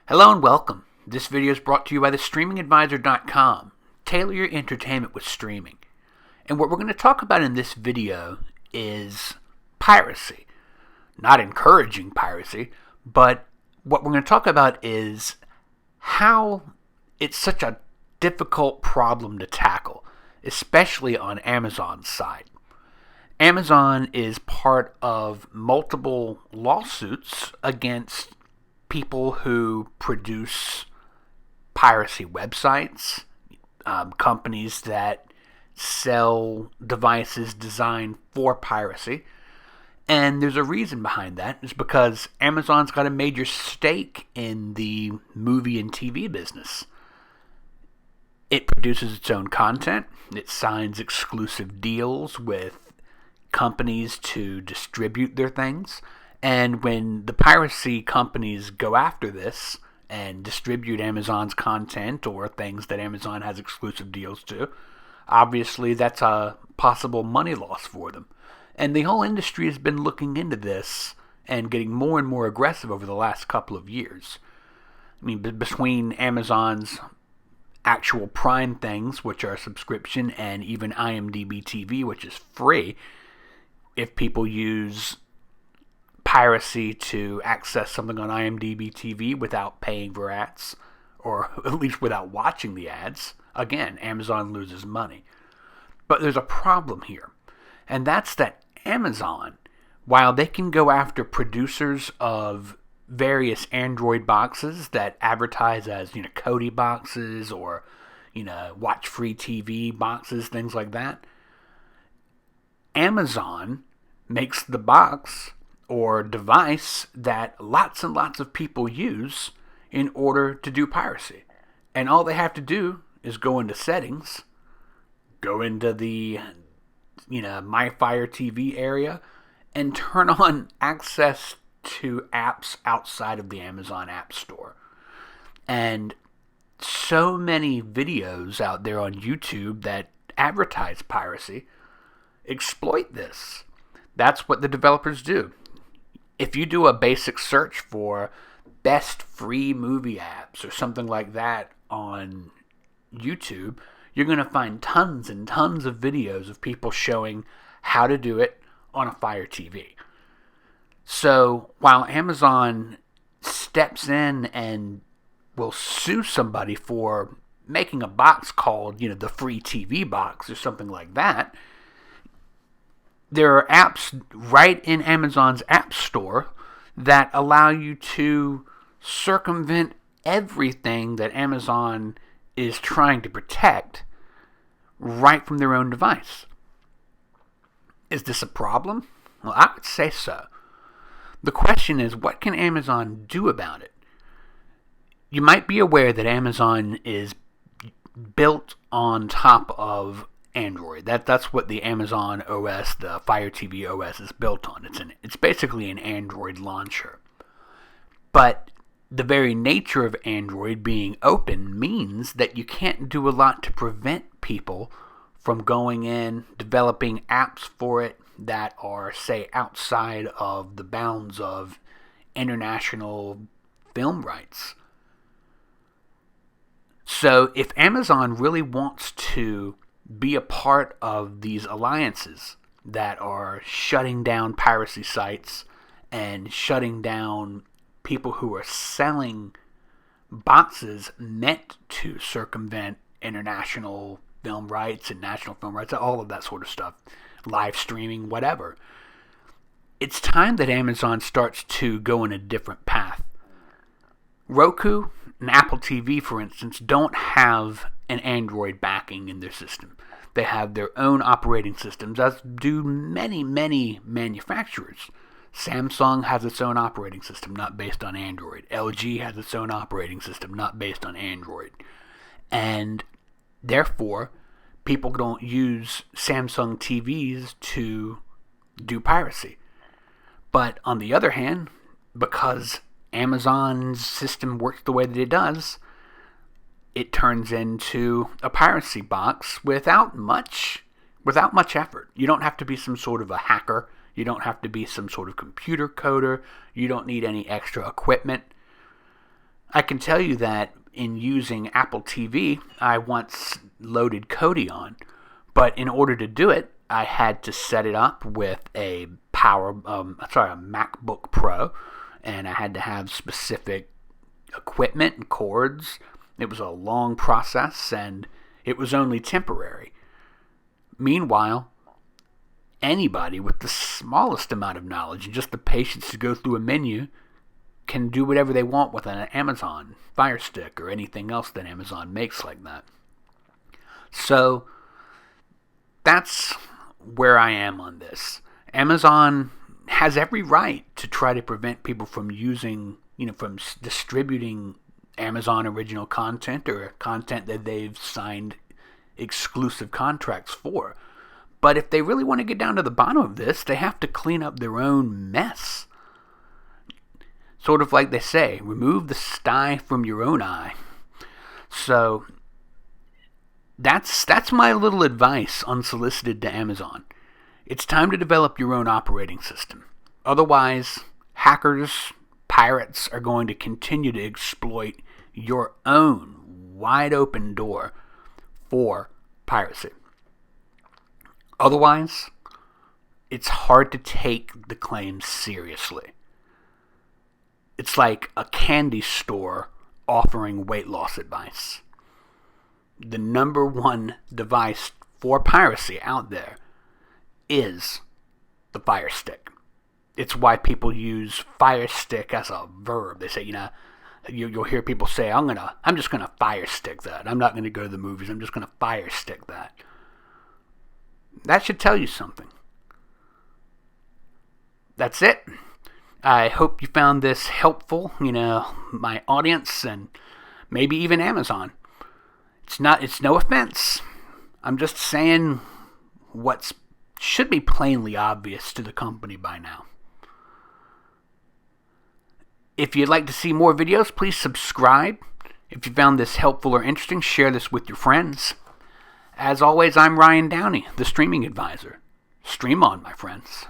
Hello and welcome. This video is brought to you by thestreamingadvisor.com. Tailor your entertainment with streaming. And what we're going to talk about in this video is piracy. Not encouraging piracy, but what we're going to talk about is how it's such a difficult problem to tackle, especially on Amazon's side. Amazon is part of multiple lawsuits against people who produce piracy websites, companies that sell devices designed for piracy. And there's a reason behind that. It's because Amazon's got a major stake in the movie and TV business. It produces its own content. It signs exclusive deals with companies to distribute their things. And when the piracy companies go after this and distribute Amazon's content or things that Amazon has exclusive deals to, obviously that's a possible money loss for them. And the whole industry has been looking into this and getting more and more aggressive over the last couple of years. I mean, between Amazon's actual Prime things, which are subscription, and even IMDb TV, which is free, if people use piracy to access something on IMDb TV without paying for ads, or at least without watching the ads, again, Amazon loses money. But there's a problem here, and that's that Amazon, while they can go after producers of various Android boxes that advertise as, Kodi boxes or, watch free TV boxes, things like that, Amazon makes the box or device that lots and lots of people use in order to do piracy. And all they have to do is go into settings, go into the, My Fire TV area, and turn on access to apps outside of the Amazon App Store. And so many videos out there on YouTube that advertise piracy exploit this. That's what the developers do. If you do a basic search for best free movie apps or something like that on YouTube, you're going to find tons and tons of videos of people showing how to do it on a Fire TV. So while Amazon steps in and will sue somebody for making a box called, the free TV box or something like that, there are apps right in Amazon's App Store that allow you to circumvent everything that Amazon is trying to protect right from their own device. Is this a problem? Well, I would say so. The question is, what can Amazon do about it? You might be aware that Amazon is built on top of Android. That's what the Amazon OS, the Fire TV OS, is built on. It's basically an Android launcher. But the very nature of Android being open means that you can't do a lot to prevent people from going in, developing apps for it that are, say, outside of the bounds of international film rights. So if Amazon really wants to be a part of these alliances that are shutting down piracy sites and shutting down people who are selling boxes meant to circumvent international film rights and national film rights, all of that sort of stuff, live streaming, whatever, it's time that Amazon starts to go in a different path. Roku and Apple TV, for instance, don't have an Android backing in their system. They have their own operating systems, as do many, many manufacturers. Samsung has its own operating system, not based on Android. LG has its own operating system, not based on Android. And therefore, people don't use Samsung TVs to do piracy. But on the other hand, because Amazon's system works the way that it does, it turns into a piracy box without much effort. You don't have to be some sort of a hacker. You don't have to be some sort of computer coder. You don't need any extra equipment. I can tell you that in using Apple TV, I once loaded Kodi on, but in order to do it, I had to set it up with a MacBook Pro, and I had to have specific equipment and cords. It was a long process, and it was only temporary. Meanwhile, anybody with the smallest amount of knowledge and just the patience to go through a menu can do whatever they want with an Amazon Fire Stick or anything else that Amazon makes like that. So that's where I am on this. Amazon has every right to try to prevent people from from distributing Amazon original content or content that they've signed exclusive contracts for. But if they really want to get down to the bottom of this, they have to clean up their own mess. Sort of like they say, remove the sty from your own eye. So that's my little advice unsolicited to Amazon. It's time to develop your own operating system. Otherwise, hackers, pirates are going to continue to exploit your own wide open door for piracy. Otherwise, it's hard to take the claims seriously. It's like a candy store offering weight loss advice. The number one device for piracy out there is the Fire Stick. It's why people use Fire Stick as a verb. They say, you'll hear people say, I'm just gonna Fire Stick that. I'm not gonna go to the movies. I'm just gonna Fire Stick that. That should tell you something. That's it. I hope you found this helpful, my audience and maybe even Amazon. It's no offense. I'm just saying what should be plainly obvious to the company by now. If you'd like to see more videos, please subscribe. If you found this helpful or interesting, share this with your friends. As always, I'm Ryan Downey, the Streaming Advisor. Stream on, my friends.